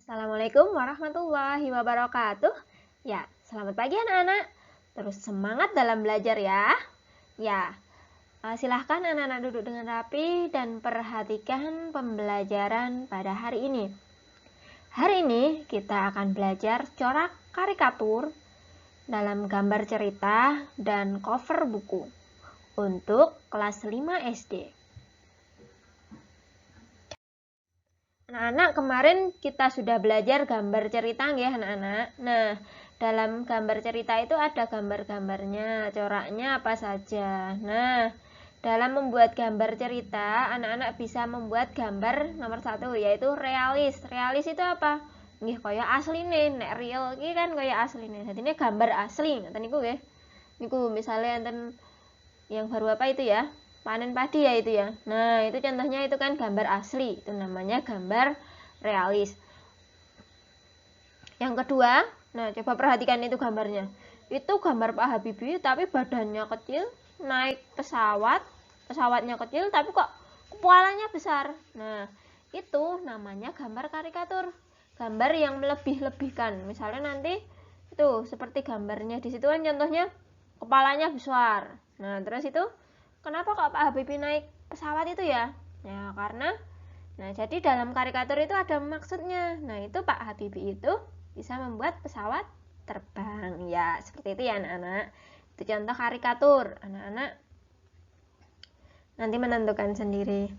Assalamualaikum warahmatullahi wabarakatuh. Ya, selamat pagi anak-anak. Terus semangat dalam belajar ya. Silahkan anak-anak duduk dengan rapi dan perhatikan pembelajaran pada hari ini. Hari ini kita akan belajar corak karikatur dalam gambar cerita dan cover buku untuk kelas 5 SD. Anak-anak, kemarin kita sudah belajar gambar cerita ya anak-anak. Nah, dalam gambar cerita itu ada gambar-gambarnya, coraknya apa saja. Nah, dalam membuat gambar cerita, anak-anak bisa membuat gambar nomor 1, yaitu realis. Realis itu apa? Nggih kaya asli nih, nek real iki kan kaya asli nih. Jadi ini gambar asli, ngoten niku nggih. Niku misalnya enten yang baru apa itu ya? Panen padi ya itu ya. Nah, itu contohnya itu kan gambar asli. Itu namanya gambar realis. Yang kedua, nah coba perhatikan itu gambarnya. Itu gambar Pak Habibie tapi badannya kecil, naik pesawat, pesawatnya kecil tapi kok kepalanya besar. Nah, itu namanya gambar karikatur. Gambar yang melebih-lebihkan. Misalnya nanti itu seperti gambarnya di situ kan contohnya kepalanya besar. Nah, terus itu kenapa kok Pak Habibie naik pesawat itu ya? Ya, karena jadi dalam karikatur itu ada maksudnya. Nah, itu Pak Habibie itu bisa membuat pesawat terbang. Ya, seperti itu ya anak-anak. Itu contoh karikatur. Anak-anak nanti menentukan sendiri.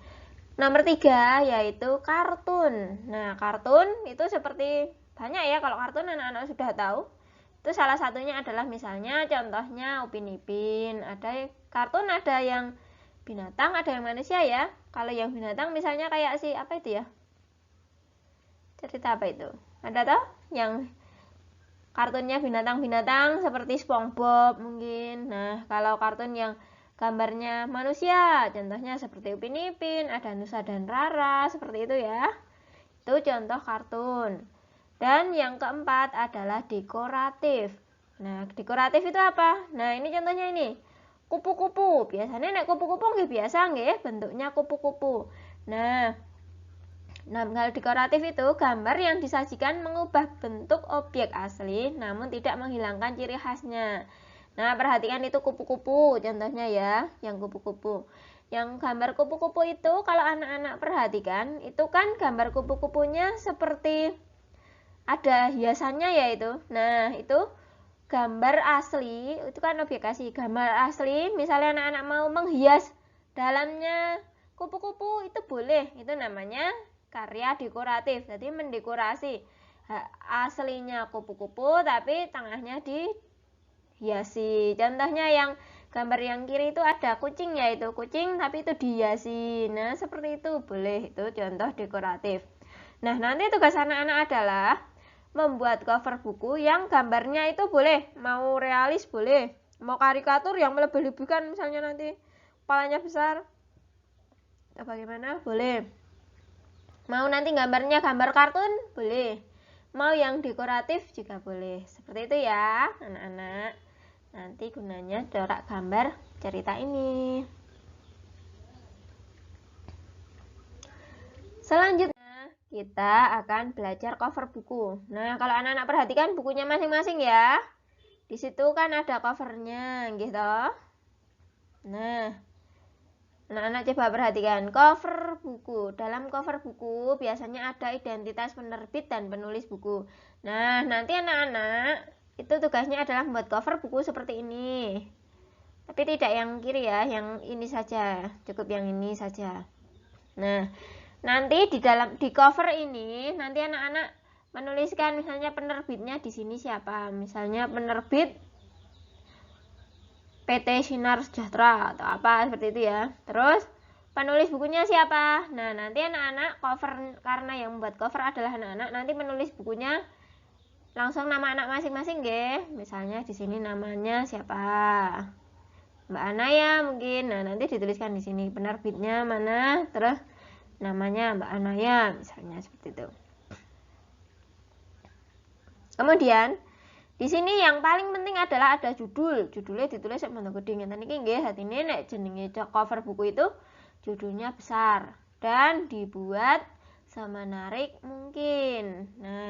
Nomor 3 yaitu kartun. Nah, kartun itu seperti banyak ya, kalau kartun anak-anak sudah tahu. Itu salah satunya adalah misalnya contohnya Upin Ipin. Ada kartun, ada yang binatang, ada yang manusia ya. Kalau yang binatang misalnya kayak si apa itu ya? Cerita apa itu? Ada toh? Yang kartunnya binatang-binatang seperti SpongeBob mungkin. Nah, kalau kartun yang gambarnya manusia, contohnya seperti Upin Ipin, ada Nusa dan Rara, seperti itu ya. Itu contoh kartun. Dan yang keempat adalah dekoratif. Nah, dekoratif itu apa? Nah, ini contohnya ini. Kupu-kupu. Biasanya nek kupu-kupu nggih biasa nggih, bentuknya kupu-kupu. Nah, kalau dekoratif itu gambar yang disajikan mengubah bentuk objek asli namun tidak menghilangkan ciri khasnya. Nah, perhatikan itu kupu-kupu contohnya ya, yang kupu-kupu. Yang gambar kupu-kupu itu kalau anak-anak perhatikan, itu kan gambar kupu-kupunya seperti ada hiasannya ya itu. Nah, itu gambar asli, itu kan objek asli. Gambar asli, misalnya anak-anak mau menghias dalamnya kupu-kupu, itu boleh. Itu namanya karya dekoratif. Jadi mendekorasi aslinya kupu-kupu tapi tengahnya dihiasi. Contohnya yang gambar yang kiri itu ada kucing ya, itu kucing tapi itu dihiasi. Nah, seperti itu boleh. Itu contoh dekoratif. Nah, nanti tugas anak-anak adalah membuat cover buku yang gambarnya itu boleh mau realis, boleh mau karikatur yang melebih-lebihkan, misalnya nanti kepalanya besar atau bagaimana, boleh. Mau nanti gambarnya gambar kartun, boleh. Mau yang dekoratif juga boleh. Seperti itu ya anak-anak. Nanti gunanya corak gambar cerita ini. Selanjutnya kita akan belajar cover buku. Nah, kalau anak-anak perhatikan bukunya masing-masing ya. Di situ kan ada covernya, gitu. Nah, anak-anak coba perhatikan cover buku. Dalam cover buku biasanya ada identitas penerbit dan penulis buku. Nah, nanti anak-anak itu tugasnya adalah membuat cover buku seperti ini. Tapi tidak yang kiri ya, yang ini saja. Cukup yang ini saja. Nah, nanti di cover ini nanti anak-anak menuliskan misalnya penerbitnya di sini siapa. Misalnya penerbit PT Sinar Sejahtera atau apa seperti itu ya. Terus penulis bukunya siapa? Nah, nanti anak-anak cover, karena yang membuat cover adalah anak-anak, nanti menulis bukunya langsung nama anak masing-masing nggih. Misalnya di sini namanya siapa? Mbak Anaya mungkin. Nah, nanti dituliskan di sini penerbitnya mana, terus namanya Mbak Anaya misalnya seperti itu. Kemudian di sini yang paling penting adalah ada judul. Judulnya ditulis sak bentuk gede ngeten iki nggih. Hatine nek jenenge cover buku itu judulnya besar dan dibuat semenarik mungkin. Nah,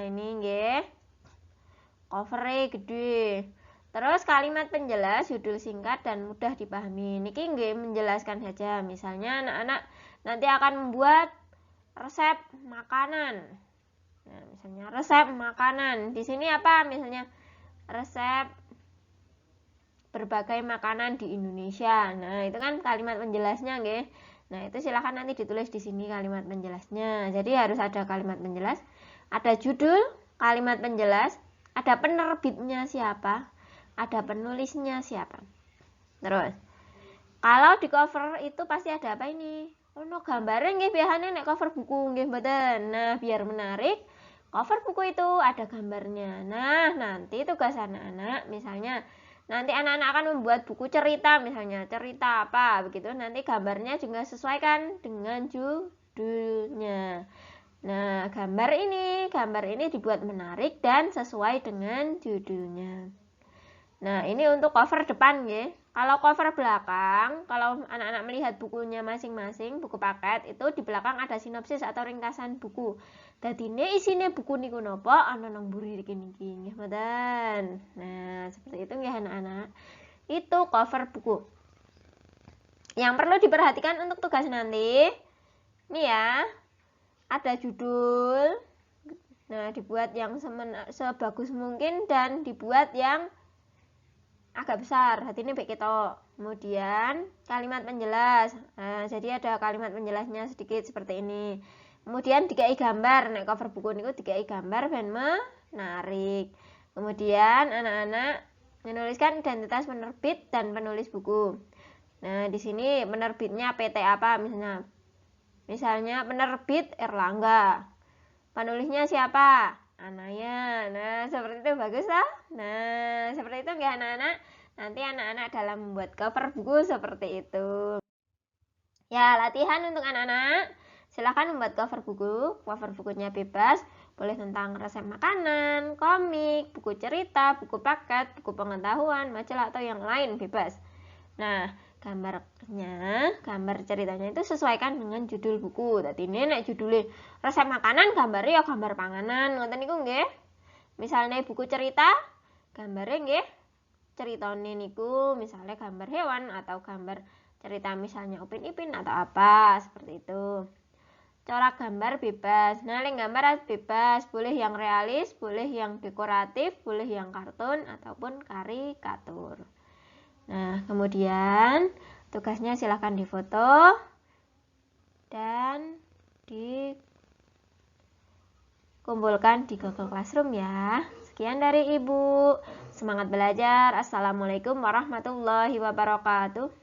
cover-e gede. Terus kalimat penjelas, judul singkat dan mudah dipahami. Niki nggih menjelaskan saja. Misalnya anak-anak nanti akan membuat resep makanan. Nah, misalnya resep makanan. Di sini apa? Misalnya resep berbagai makanan di Indonesia. Nah, itu kan kalimat penjelasnya nggih. Nah, itu silahkan nanti ditulis di sini kalimat penjelasnya. Jadi harus ada kalimat penjelas, ada judul, kalimat penjelas, ada penerbitnya siapa, ada penulisnya siapa. Terus, kalau di cover itu pasti ada apa ini? Ono gambarnya nggih biasanya nek cover buku nggih mboten. Nah, biar menarik, cover buku itu ada gambarnya. Nah, nanti tugas anak-anak misalnya nanti anak-anak akan membuat buku cerita, misalnya cerita apa begitu, nanti gambarnya juga sesuaikan dengan judulnya. Nah, gambar ini dibuat menarik dan sesuai dengan judulnya. Nah, ini untuk cover depan ya. Kalau cover belakang, kalau anak-anak melihat bukunya masing-masing, buku paket, itu di belakang ada sinopsis atau ringkasan buku. Dadine isine buku niku napa ana nang mburi niki nggih mboten. Nah, seperti itu nggih anak-anak. Itu cover buku. Yang perlu diperhatikan untuk tugas nanti, ini ya, ada judul. Nah, dibuat yang sebagus mungkin dan dibuat yang agak besar, hati ini baik kita. Kemudian kalimat penjelas. Nah, jadi ada kalimat penjelasnya sedikit seperti ini. Kemudian dikai gambar. Nek cover buku niku dikai gambar ben menarik. Kemudian anak-anak menuliskan identitas penerbit dan penulis buku. Nah, di sini penerbitnya PT apa misalnya? Misalnya penerbit Erlangga. Penulisnya siapa? Anaya. Nah, seperti itu bagus lah. Nah, seperti itu nggih anak-anak. Nanti anak-anak dalam membuat cover buku seperti itu. Ya, latihan untuk anak-anak. Silahkan membuat cover buku. Cover bukunya bebas. Boleh tentang resep makanan, komik, buku cerita, buku paket, buku pengetahuan, majalah atau yang lain bebas. Nah, gambar ceritanya itu sesuaikan dengan judul buku. Dadi ini nek judulnya resep makanan, gambarnya ya gambar panganan, ngoten niku nggih. Misalnya buku cerita, gambarnya nggih ceritane niku misalnya gambar hewan atau gambar cerita misalnya Upin Ipin atau apa, seperti itu. Corak gambar bebas. Nah, link gambar bebas, boleh yang realis, boleh yang dekoratif, boleh yang kartun ataupun karikatur. Nah, kemudian tugasnya silahkan difoto dan dikumpulkan di Google Classroom ya. Sekian dari Ibu. Semangat belajar. Assalamualaikum warahmatullahi wabarakatuh.